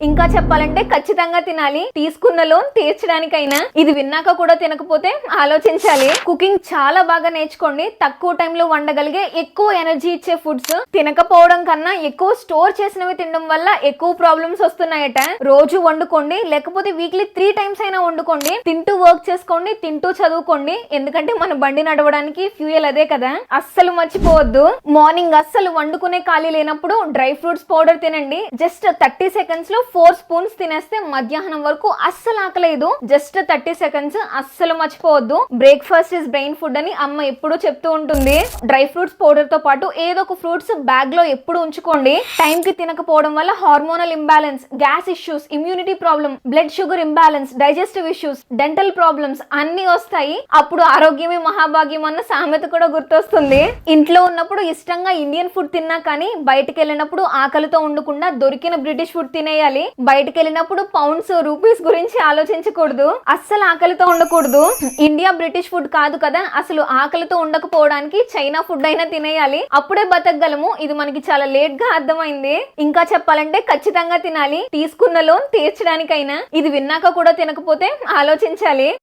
ఇంకా చెప్పాలంటే ఖచ్చితంగా తినాలి, తీసుకున్న లోన్ తీర్చడానికైనా. ఇది విన్నాక కూడా తినకపోతే ఆలోచించాలి. కుకింగ్ చాలా బాగా నేర్చుకోండి. తక్కువ టైంలో వండగలిగే ఎక్కువ ఎనర్జీ ఇచ్చే ఫుడ్స్ తినకపోవడం కన్నా ఎక్కువ స్టోర్ చేసినవి తినడం వల్ల ఎక్కువ ప్రాబ్లమ్స్ వస్తున్నాయట. రోజు వండుకోండి, లేకపోతే వీక్లీ 3 times అయినా వండుకోండి. తింటూ వర్క్ చేసుకోండి, తింటూ చదువుకోండి. ఎందుకంటే మన బండి నడవడానికి ఫ్యూయల్ అదే కదా. అస్సలు మర్చిపోవద్దు, మార్నింగ్ అస్సలు వండుకునే ఖాళీ లేనప్పుడు డ్రై ఫ్రూట్స్ పౌడర్ తినండి. జస్ట్ 30 seconds లో 4 spoons తినేస్తే మధ్యాహ్నం వరకు అస్సలు ఆకలేదు. జస్ట్ 30 seconds, అస్సలు మర్చిపోవద్దు. బ్రేక్ఫాస్ట్ ఇస్ బ్రెయిన్ ఫుడ్ అని అమ్మ ఎప్పుడూ చెప్తూ ఉంటుంది. డ్రై ఫ్రూట్స్ పౌడర్ తో పాటు ఏదో ఒక ఫ్రూట్స్ బ్యాగ్ లో ఎప్పుడు ఉంచుకోండి. టైం కి తినకపోవడం వల్ల hormonal imbalance, gas issues, immunity problem, blood sugar imbalance, digestive issues, dental problems అన్ని వస్తాయి. అప్పుడు ఆరోగ్యమే మహాభాగ్యం అన్న సామెత కూడా గుర్తొస్తుంది. ఇంట్లో ఉన్నప్పుడు ఇష్టంగా ఇండియన్ ఫుడ్ తిన్నా కానీ బయటకు వెళ్ళినప్పుడు ఆకలితో ఉండకుండా దొరికిన బ్రిటిష్ ఫుడ్ తినేయాలి. బయటకు వెళ్ళినప్పుడు పౌండ్స్, రూపీస్ గురించి ఆలోచించకూడదు. అస్సలు ఆకలితో ఉండకూడదు. ఇండియా బ్రిటిష్ ఫుడ్ కాదు కదా, అసలు ఆకలితో ఉండకపోవడానికి చైనా ఫుడ్ అయినా తినేయాలి. అప్పుడే బతకగలము. ఇది మనకి చాలా లేట్ గా అర్థమైంది. ఇంకా చెప్పాలంటే ఖచ్చితంగా తినాలి, తీసుకున్న లోన్ తీర్చడానికైనా. ఇది విన్నాక కూడా తినకపోతే ఆలోచించాలి.